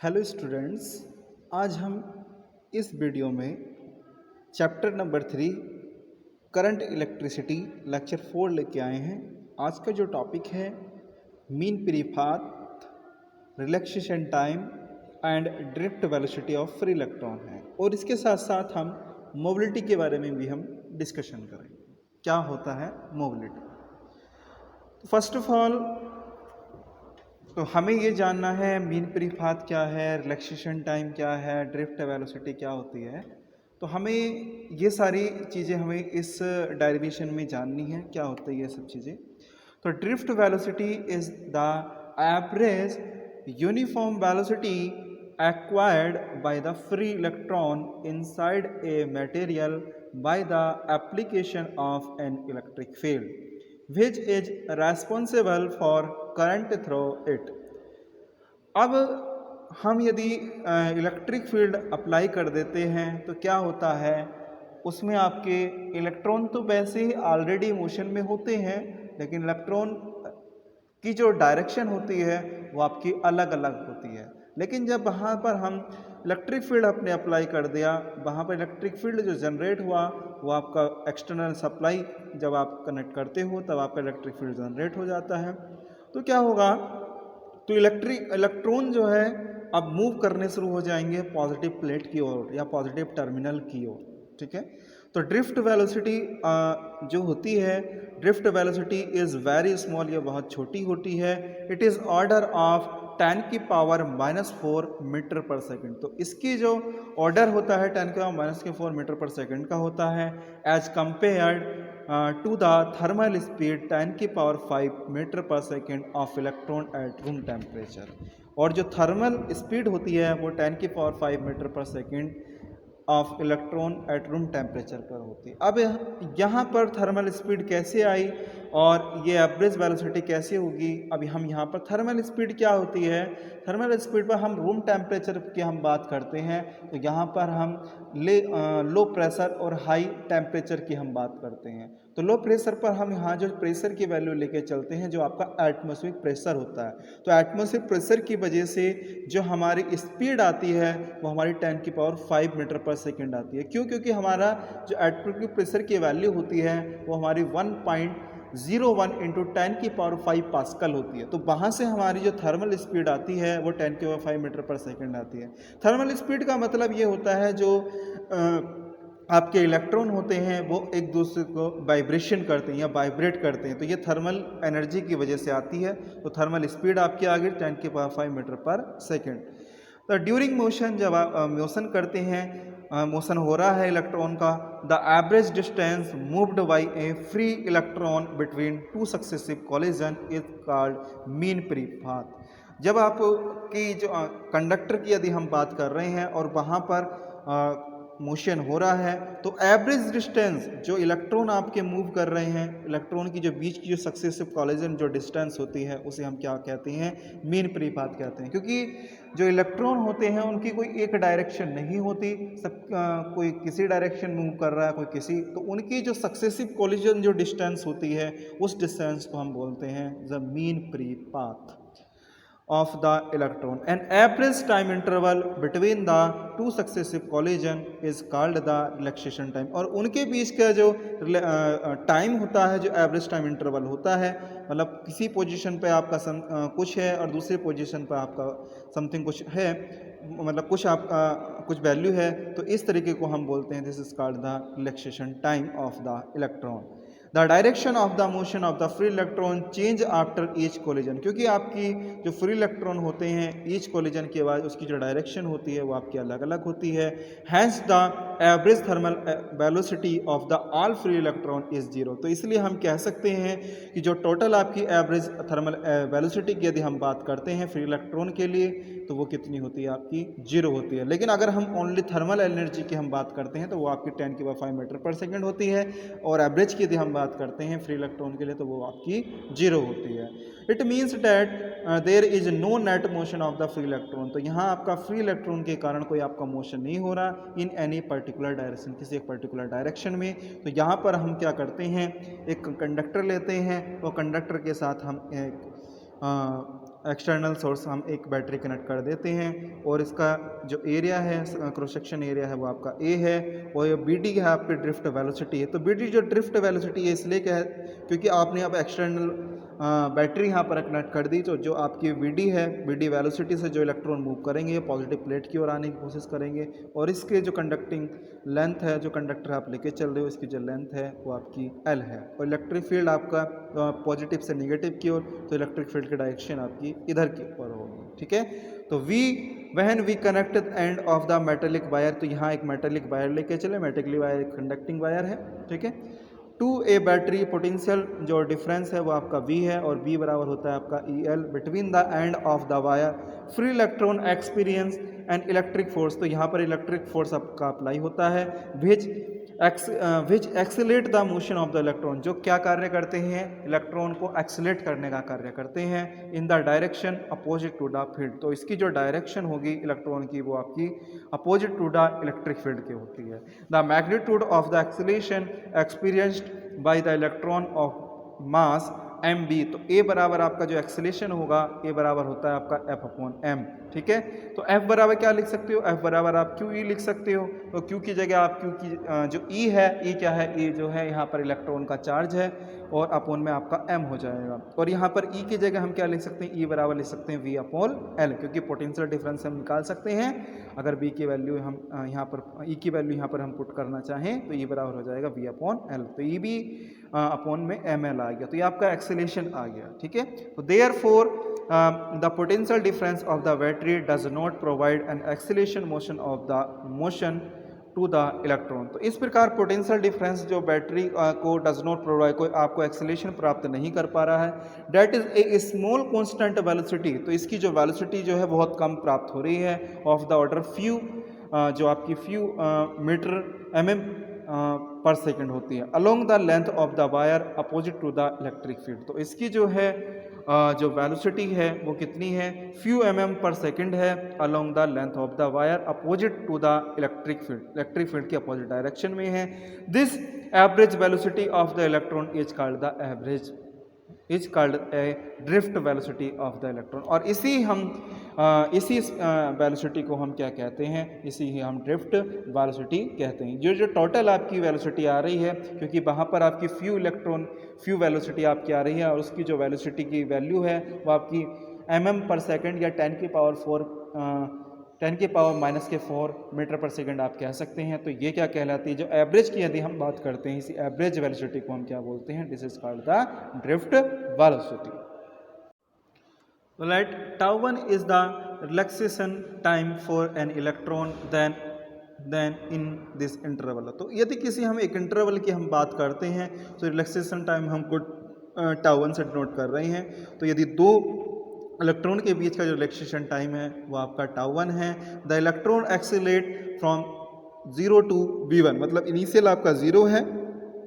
Hello students, आज हम इस वीडियो में chapter number 3 current electricity lecture 4 लेके आए हैं। आज का जो टॉपिक है mean free path, relaxation time and drift velocity of free electron है, और इसके साथ साथ हम मोबिलिटी के बारे में भी हम डिस्कशन करेंगे। क्या होता है मोबिलिटी? फर्स्ट ऑफ ऑल तो हमें ये जानना है मीन फ्री पाथ क्या है, रिलैक्सेशन टाइम क्या है, ड्रिफ्ट वेलोसिटी क्या होती है। तो हमें ये सारी चीज़ें हमें इस डेरिवेशन में जाननी है, क्या होता है ये सब चीज़ें। तो drift velocity is the average uniform velocity acquired by the free electron inside a material by the application of an electric field which is responsible for current through it। अब हम यदि इलेक्ट्रिक फील्ड अप्लाई कर देते हैं तो क्या होता है, उसमें आपके इलेक्ट्रॉन तो वैसे ही ऑलरेडी मोशन में होते हैं, लेकिन इलेक्ट्रॉन की जो डायरेक्शन होती है वो आपकी अलग अलग होती है। लेकिन जब वहाँ पर हम इलेक्ट्रिक फील्ड अपने अप्लाई कर दिया, वहाँ पर इलेक्ट्रिक फील्ड जो जनरेट हुआ वो आपका एक्सटर्नल सप्लाई जब आप कनेक्ट करते हो तब आपका इलेक्ट्रिक फील्ड जनरेट हो जाता है। तो क्या होगा, तो इलेक्ट्रॉन जो है अब मूव करने शुरू हो जाएंगे पॉजिटिव प्लेट की ओर या पॉजिटिव टर्मिनल की ओर। ठीक है, तो ड्रिफ्ट वेलोसिटी जो होती है, drift velocity is very small, ये बहुत छोटी होती है। It is order of 10⁻⁴ metre पर सेकेंड। तो इसकी जो ऑर्डर होता है 10⁻⁴ मीटर पर सेकेंड का होता है, as compared to the thermal speed 10⁵ metre पर second of electron at room temperature. और जो थर्मल स्पीड होती है वो 10⁵ मीटर पर second of electron at room temperature पर होती है। अब यहाँ पर थर्मल स्पीड कैसे आई और ये एवरेज वेलोसिटी कैसे होगी? अभी हम यहाँ पर थर्मल स्पीड क्या होती है, थर्मल स्पीड पर हम रूम टेम्परेचर की हम बात करते हैं, तो यहाँ पर हम लो प्रेशर और हाई टेम्परेचर की हम बात करते हैं। तो लो प्रेशर पर हम यहाँ जो प्रेशर की वैल्यू लेके चलते हैं जो आपका एटमॉस्फेरिक प्रेशर होता है, तो एटमॉस्फेरिक प्रेशर की वजह से जो हमारी स्पीड आती है वो हमारी 10⁵ मीटर पर सेकेंड आती है। क्यों? क्योंकि हमारा जो एटमॉस्फेरिक प्रेशर की वैल्यू होती है वो हमारी 1.01 इंटू 10⁵ पास्कल होती है। तो वहाँ से हमारी जो थर्मल स्पीड आती है वो 10⁵ मीटर पर सेकेंड आती है। थर्मल स्पीड का मतलब ये होता है जो आपके इलेक्ट्रॉन होते हैं वो एक दूसरे को वाइब्रेशन करते हैं या वाइब्रेट करते हैं, तो ये थर्मल एनर्जी की वजह से आती है। तो थर्मल स्पीड आपकी आ गई 10⁵ मीटर पर सेकेंड। तो ड्यूरिंग मोशन, जब आप मोशन करते हैं, मोशन हो रहा है इलेक्ट्रॉन का, the average distance moved by A free electron between two successive collision is called mean free path. जब आप की जो कंडक्टर की यदि हम बात कर रहे हैं और वहाँ पर मोशन हो रहा है, तो एवरेज डिस्टेंस जो इलेक्ट्रॉन आपके मूव कर रहे हैं, इलेक्ट्रॉन की जो बीच की जो सक्सेसिव कोलिजन जो डिस्टेंस होती है उसे हम क्या कहते हैं, मीन फ्री पाथ कहते हैं। क्योंकि जो इलेक्ट्रॉन होते हैं उनकी कोई एक डायरेक्शन नहीं होती, सब कोई किसी डायरेक्शन मूव कर रहा है, कोई किसी, तो उनकी जो सक्सेसिव कोलिजन जो डिस्टेंस होती है उस डिस्टेंस को हम बोलते हैं the mean free path of the electron। An average time interval between the two successive collision is called the relaxation time। और उनके बीच का जो टाइम होता है, जो एवरेज टाइम इंटरवल होता है, मतलब किसी पोजीशन पे आपका कुछ है और दूसरी पोजीशन पे आपका समथिंग कुछ है, मतलब कुछ आपका कुछ वैल्यू है, तो इस तरीके को हम बोलते हैं this is called the relaxation time of the electron. The direction of the motion of the free electron change after each collision. क्योंकि आपकी जो फ्री इलेक्ट्रॉन होते हैं ईच कोलिजन के बाद उसकी जो डायरेक्शन होती है वो आपकी अलग अलग होती है। Hence the average thermal velocity of the all free electron is zero. तो इसलिए हम कह सकते हैं कि जो टोटल आपकी एवरेज थर्मल वेलोसिटी की यदि हम बात करते हैं फ्री इलेक्ट्रॉन के लिए तो वो कितनी होती है, आपकी जीरो होती है। लेकिन अगर हम ओनली थर्मल एनर्जी की हम बात करते हैं तो वो आपकी 10⁵ मीटर पर सेकेंड होती है, और एवरेज की यदि हम बात करते हैं फ्री इलेक्ट्रॉन के लिए तो वो आपकी जीरो होती है। It means that there is no net motion of the free electron. तो यहाँ आपका फ्री इलेक्ट्रॉन के कारण कोई आपका मोशन नहीं हो रहा इन एनी पर्टिकुलर डायरेक्शन, किसी एक पर्टिकुलर डायरेक्शन में। तो यहाँ पर हम क्या करते हैं, एक कंडक्टर लेते हैं, और कंडक्टर के साथ हम एक एक्सटर्नल सोर्स हम एक बैटरी कनेक्ट कर देते हैं और इसका जो एरिया है, क्रॉस सेक्शन एरिया है, वो आपका ए है और ये बी डी है आपकी ड्रिफ्ट वेलोसिटी है। तो बी डी जो ड्रिफ्ट वेलोसिटी है इसलिए क्या है, क्योंकि आपने अब एक्सटर्नल बैटरी यहाँ पर कनेक्ट कर दी, तो जो आपकी वी डी है, वी डी वेलोसिटी से जो इलेक्ट्रॉन मूव करेंगे पॉजिटिव प्लेट की ओर आने की कोशिश करेंगे और इसके जो कंडक्टिंग लेंथ है, जो कंडक्टर आप लेके चल रहे हो, इसकी जो लेंथ है वो आपकी एल है और इलेक्ट्रिक फील्ड आपका पॉजिटिव से निगेटिव की ओर, तो इलेक्ट्रिक फील्ड की डायरेक्शन आपकी इधर की ओर होगी। ठीक है, तो we when we connect the end of the metallic wire, तो यहाँ एक मेटेलिक वायर लेके चले, मेटेलिक वायर एक कंडक्टिंग वायर है। ठीक है, टू ए बैटरी पोटेंशियल जो डिफरेंस है वो आपका V है और V बराबर होता है आपका EL between the end of the wire, free electron experience and electric force, तो यहाँ पर इलेक्ट्रिक फोर्स आपका अप्लाई होता है which accelerate the motion of the electron, जो क्या कार्य करते हैं, इलेक्ट्रॉन को एक्सेलेट करने का कार्य करते हैं in the direction opposite to the field, तो इसकी जो डायरेक्शन होगी इलेक्ट्रॉन की वो आपकी opposite to the electric field की होती है। The magnitude of the acceleration experienced by the electron of mass M B, तो ए बराबर आपका जो एक्सेलेरेशन होगा ए बराबर होता है आपका एफ अपॉन एम। ठीक है, तो एफ बराबर क्या लिख सकते हो, एफ बराबर आप क्यू ई लिख सकते हो, तो क्यू की जगह आप क्यू की जो ई है, ई क्या है, ई जो है यहाँ पर इलेक्ट्रॉन का चार्ज है और अपॉन में आपका एम हो जाएगा और यहाँ पर ई की जगह हम क्या लिख सकते हैं, ई बराबर लिख सकते हैं वी अपॉन एल, क्योंकि पोटेंशियल डिफरेंस हम निकाल सकते हैं। अगर बी की वैल्यू हम यहाँ पर ई की वैल्यू यहाँ पर हम पुट करना चाहें तो ई बराबर हो जाएगा वी अपॉन एल, तो ई भी अपॉन में एम एल आ गया, तो ये आपका एक्सेलेरेशन आ गया। ठीक है, तो therefore the potential difference of the battery does not provide an acceleration motion of the motion to the electron, तो इस प्रकार पोटेंशियल डिफरेंस जो बैटरी को डज नॉट प्रोवाइड, कोई आपको एक्सेलेरेशन प्राप्त नहीं कर पा रहा है, that is a small constant velocity, तो इसकी जो वेलोसिटी जो है बहुत कम प्राप्त हो रही है ऑफ द ऑर्डर फ्यू, जो आपकी few metre mm per second होती है along the length of the wire opposite to the electric field, तो इसकी जो है जो वेलोसिटी है वो कितनी है, फ्यू mm पर सेकेंड है along the length of the wire opposite to the electric field के अपोजिट डायरेक्शन में है। This average velocity of the electron is called the average is called a drift velocity of the electron, और इसी velocity को हम क्या कहते हैं, इसी ही हम ड्रिफ्ट वेलोसिटी कहते हैं। जो टोटल आपकी वेलोसिटी आ रही है, क्योंकि वहाँ पर आपकी फ्यू वेलोसिटी आपकी आ रही है और उसकी जो वेलोसिटी की वैल्यू है वो आपकी mm पर सेकेंड या 10 की पावर माइनस के 4 मीटर पर सेकेंड आप कह सकते हैं। तो ये क्या कहलाती है, जो एवरेज की यदि हम बात करते हैं, इसी एवरेज वेलोसिटी को हम क्या बोलते हैं, this is called the drift velocity. Right, tau 1 is the relaxation time for an electron then in this interval, तो यदि किसी हम एक इंटरवल की हम बात करते हैं तो रिलैक्सेशन टाइम हमको टाउ 1 से डिनोट कर रहे हैं, तो यदि दो इलेक्ट्रॉन के बीच का जो रिलैक्सेशन टाइम है वो आपका टाउ 1 है। The electron accelerate from 0 to v1, मतलब इनिशियल आपका 0 है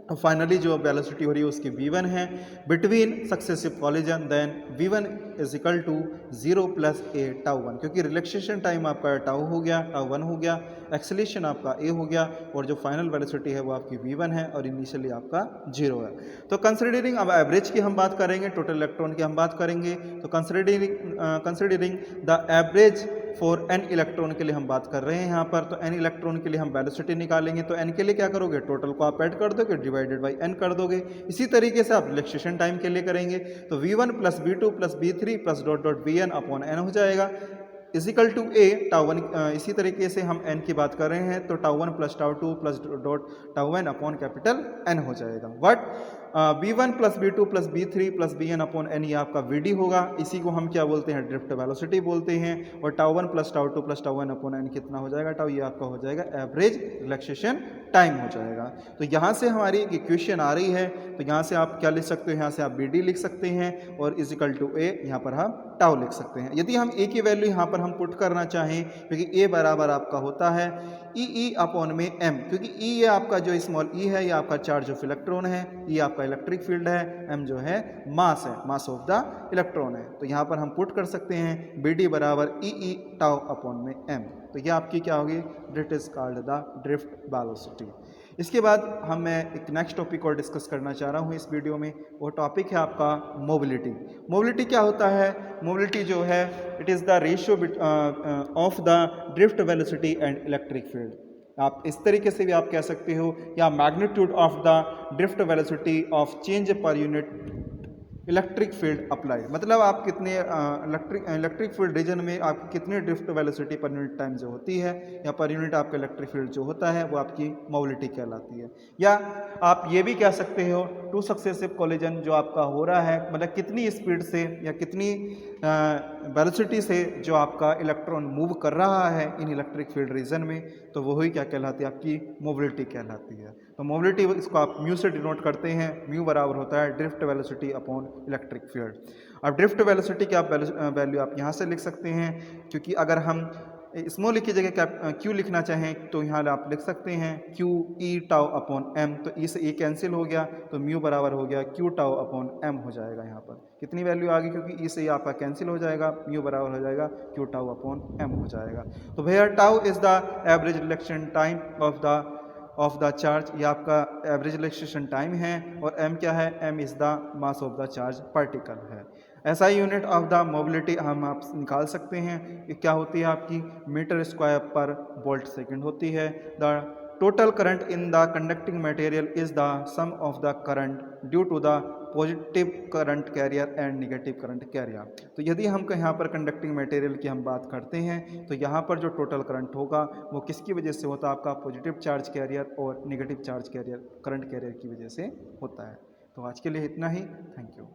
और फाइनली जो वेलोसिटी हो रही है उसकी v1 है। Between successive collision then v1 is equal to 0 plus a tau 1, क्योंकि रिलैक्सेशन टाइम आपका टाउ हो गया, टाउ 1 हो गया, एक्सेलेरेशन आपका ए हो गया और जो फाइनल वेलोसिटी है वो आपकी v1 है और इनिशियली आपका 0 है। तो कंसिडरिंग अब एवरेज की हम बात करेंगे, टोटल इलेक्ट्रॉन की हम बात करेंगे, तो considering the average for an electron के लिए हम बात कर रहे हैं यहाँ पर, तो एन इलेक्ट्रॉन के लिए हम वेलोसिटी निकालेंगे, तो एन के लिए क्या करोगे, टोटल को आप ऐड कर दोगे, डिवाइडेड बाई एन कर दोगे। इसी तरीके से आप रिलैक्सेशन टाइम के लिए करेंगे, तो v1 plus v2 plus v3 plus dot dot vn upon N हो जाएगा इजिकल टू ए टाउ 1। इसी तरीके से हम n की बात कर रहे हैं तो tau 1 plus tau 2 plus dot tau n upon capital n हो जाएगा। But v1 plus v2 plus v3 plus vn upon n ये आपका vd होगा, इसी को हम क्या बोलते हैं, ड्रिफ्ट वेलोसिटी बोलते हैं। और tau 1 plus tau 2 plus tau n upon n कितना हो जाएगा, टाउ, ये आपका हो जाएगा एवरेज रिलैक्सेशन टाइम हो जाएगा। तो यहाँ से हमारी एक इक्वेशन आ रही है, तो यहाँ से आप क्या लिख सकते हो, यहाँ से आप bd लिख सकते हैं और इजिकल टू a, यहाँ पर हम टाउ लिख सकते हैं। यदि हम a की वैल्यू यहाँ पर हम पुट करना चाहें, क्योंकि a बराबर आपका होता है ई अपॉन में m, क्योंकि e ये आपका जो स्मॉल e है ये आपका चार्ज ऑफ इलेक्ट्रॉन है, e आपका इलेक्ट्रिक फील्ड है, m जो है मास है, मास ऑफ द इलेक्ट्रॉन है। तो यहाँ पर हम पुट कर सकते हैं bd बराबर ई टाउ अपॉन में m, तो ये आपकी क्या होगी, drift is called the drift velocity. इसके बाद मैं एक नेक्स्ट टॉपिक और डिस्कस करना चाह रहा हूँ इस वीडियो में। वो टॉपिक है आपका मोबिलिटी। मोबिलिटी क्या होता है? मोबिलिटी जो है it is the ratio of the drift velocity and electric field. आप इस तरीके से भी आप कह सकते हो, या magnitude of the drift velocity of change per unit electric field apply. मतलब आप कितने इलेक्ट्रिक फील्ड रीजन में आपकी कितनी drift velocity per unit time जो होती है, या पर यूनिट आपका इलेक्ट्रिक फील्ड जो होता है, वो आपकी मोबिलिटी कहलाती है। या आप ये भी कह सकते हो टू सक्सेसिव कोलिजन जो आपका हो रहा है, मतलब कितनी स्पीड से या कितनी वेलोसिटी से जो आपका इलेक्ट्रॉन मूव कर रहा है इन इलेक्ट्रिक फील्ड रीजन में, तो वही क्या कहलाती है? आपकी मोबिलिटी कहलाती है। तो मोबिलिटी इसको आप म्यू से डिनोट करते हैं। म्यू बराबर होता है drift velocity upon electric field. अब ड्रिफ्ट वेलोसिटी की आप वैल्यू आप यहाँ से लिख सकते हैं, क्योंकि अगर हम स्मॉल की जगह क्यू लिखना चाहें तो यहाँ आप लिख सकते हैं Q E tau upon M. तो ई से ए कैंसिल हो गया, तो म्यू बराबर हो गया क्यू टाउ अपॉन एम हो जाएगा। यहाँ पर कितनी वैल्यू आ गई? क्योंकि ई से ये आपका कैंसिल हो जाएगा, म्यू बराबर हो जाएगा क्यू टाउ अपॉन एम हो जाएगा। तो भैया tau is the average relaxation time of the charge, ये आपका एवरेज रिलेक्शन टाइम है। और एम क्या है? M is the mass of the charge particle है। ऐसा यूनिट ऑफ द मोबिलिटी हम आप निकाल सकते हैं कि क्या होती है आपकी? Metre square per volt second होती है। The total current in the conducting material is the sum of the current due to the positive current carrier and negative current carrier. तो यदि हम यहाँ पर कंडक्टिंग मटेरियल की हम बात करते हैं, तो यहाँ पर जो टोटल करंट होगा वो किसकी वजह से होता है? आपका पॉजिटिव चार्ज कैरियर और negative charge carrier current carrier की वजह से होता है। तो आज के लिए इतना ही। Thank you.